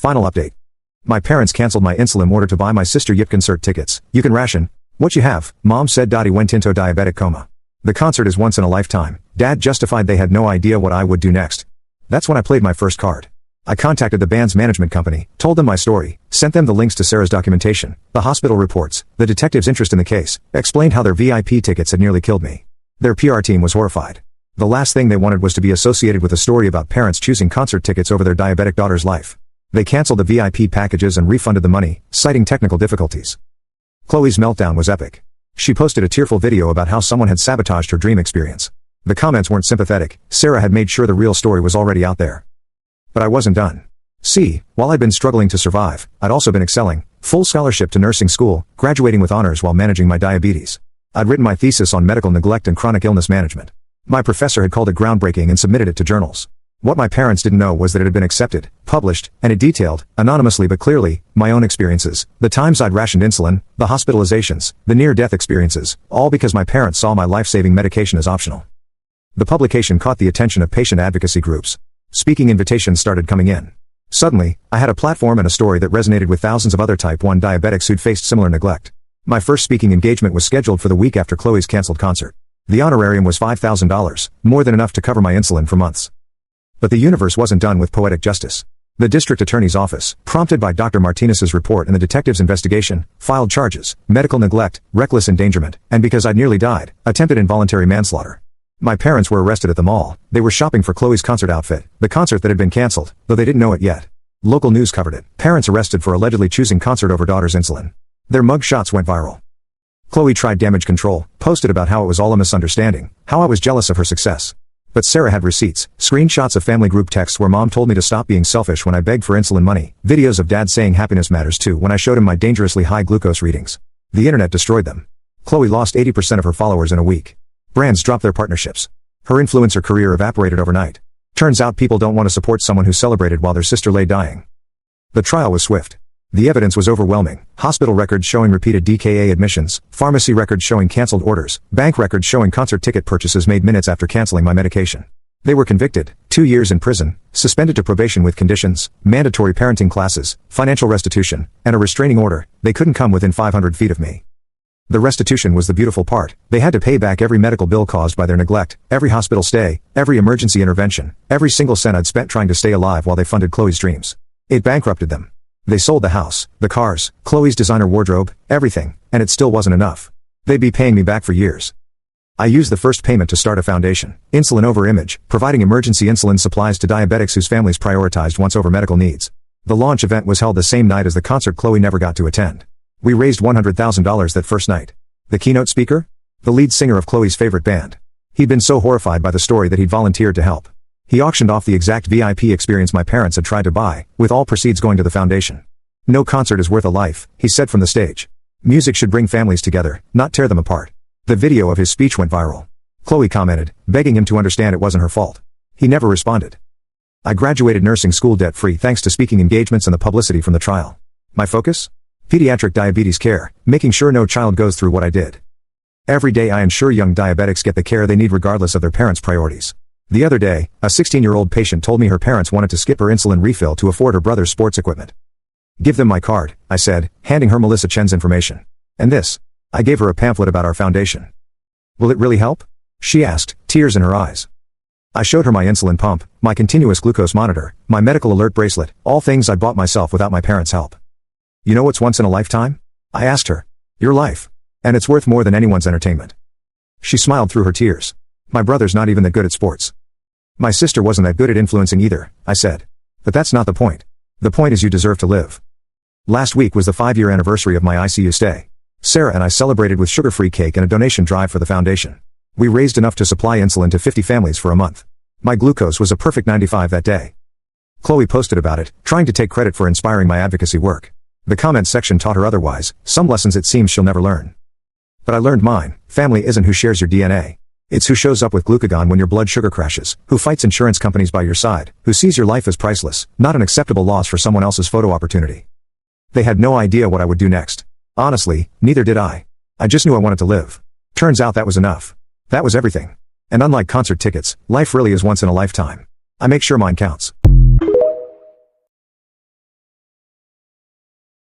Final update. My parents canceled my insulin order to buy my sister Yip concert tickets. You can ration what you have. Mom said Dottie went into diabetic coma. The concert is once in a lifetime. Dad justified they had no idea what I would do next. That's when I played my first card. I contacted the band's management company, told them my story, sent them the links to Sarah's documentation, the hospital reports, the detective's interest in the case, explained how their VIP tickets had nearly killed me. Their PR team was horrified. The last thing they wanted was to be associated with a story about parents choosing concert tickets over their diabetic daughter's life. They canceled the VIP packages and refunded the money, citing technical difficulties. Chloe's meltdown was epic. She posted a tearful video about how someone had sabotaged her dream experience. The comments weren't sympathetic. Sarah had made sure the real story was already out there. But I wasn't done. See, while I'd been struggling to survive, I'd also been excelling. Full scholarship to nursing school, graduating with honors while managing my diabetes. I'd written my thesis on medical neglect and chronic illness management. My professor had called it groundbreaking and submitted it to journals. What my parents didn't know was that it had been accepted, published, and it detailed, anonymously but clearly, my own experiences, the times I'd rationed insulin, the hospitalizations, the near-death experiences, all because my parents saw my life-saving medication as optional. The publication caught the attention of patient advocacy groups. Speaking invitations started coming in. Suddenly, I had a platform and a story that resonated with thousands of other type 1 diabetics who'd faced similar neglect. My first speaking engagement was scheduled for the week after Chloe's canceled concert. The honorarium was $5,000, more than enough to cover my insulin for months. But the universe wasn't done with poetic justice. The district attorney's office, prompted by Dr. Martinez's report and the detective's investigation, filed charges, medical neglect, reckless endangerment, and because I'd nearly died, attempted involuntary manslaughter. My parents were arrested at the mall. They were shopping for Chloe's concert outfit, the concert that had been canceled, though they didn't know it yet. Local news covered it. Parents arrested for allegedly choosing concert over daughter's insulin. Their mug shots went viral. Chloe tried damage control, posted about how it was all a misunderstanding, how I was jealous of her success. But Sarah had receipts, screenshots of family group texts where mom told me to stop being selfish when I begged for insulin money, videos of dad saying happiness matters too when I showed him my dangerously high glucose readings. The internet destroyed them. Chloe lost 80% of her followers in a week. Brands dropped their partnerships. Her influencer career evaporated overnight. Turns out people don't want to support someone who celebrated while their sister lay dying. The trial was swift. The evidence was overwhelming. Hospital records showing repeated DKA admissions, pharmacy records showing canceled orders, bank records showing concert ticket purchases made minutes after canceling my medication. They were convicted, 2 years in prison, suspended to probation with conditions, mandatory parenting classes, financial restitution, and a restraining order. They couldn't come within 500 feet of me. The restitution was the beautiful part. They had to pay back every medical bill caused by their neglect, every hospital stay, every emergency intervention, every single cent I'd spent trying to stay alive while they funded Chloe's dreams. It bankrupted them. They sold the house, the cars, Chloe's designer wardrobe, everything, and it still wasn't enough. They'd be paying me back for years. I used the first payment to start a foundation, Insulin Over Image, providing emergency insulin supplies to diabetics whose families prioritized wants over medical needs. The launch event was held the same night as the concert Chloe never got to attend. We raised $100,000 that first night. The keynote speaker? The lead singer of Chloe's favorite band. He'd been so horrified by the story that he'd volunteered to help. He auctioned off the exact VIP experience my parents had tried to buy, with all proceeds going to the foundation. No concert is worth a life, he said from the stage. Music should bring families together, not tear them apart. The video of his speech went viral. Chloe commented, begging him to understand it wasn't her fault. He never responded. I graduated nursing school debt-free thanks to speaking engagements and the publicity from the trial. My focus? Pediatric diabetes care, making sure no child goes through what I did. Every day I ensure young diabetics get the care they need regardless of their parents' priorities. The other day, a 16-year-old patient told me her parents wanted to skip her insulin refill to afford her brother's sports equipment. Give them my card, I said, handing her Melissa Chen's information. And this. I gave her a pamphlet about our foundation. Will it really help? She asked, tears in her eyes. I showed her my insulin pump, my continuous glucose monitor, my medical alert bracelet, all things I bought myself without my parents' help. You know what's once in a lifetime? I asked her. Your life. And it's worth more than anyone's entertainment. She smiled through her tears. My brother's not even that good at sports. My sister wasn't that good at influencing either, I said. But that's not the point. The point is you deserve to live. Last week was the 5-year anniversary of my ICU stay. Sarah and I celebrated with sugar-free cake and a donation drive for the foundation. We raised enough to supply insulin to 50 families for a month. My glucose was a perfect 95 that day. Chloe posted about it, trying to take credit for inspiring my advocacy work. The comments section taught her otherwise, some lessons it seems she'll never learn. But I learned mine. Family isn't who shares your DNA. It's who shows up with glucagon when your blood sugar crashes, who fights insurance companies by your side, who sees your life as priceless, not an acceptable loss for someone else's photo opportunity. They had no idea what I would do next. Honestly, neither did I. I just knew I wanted to live. Turns out that was enough. That was everything. And unlike concert tickets, life really is once in a lifetime. I make sure mine counts.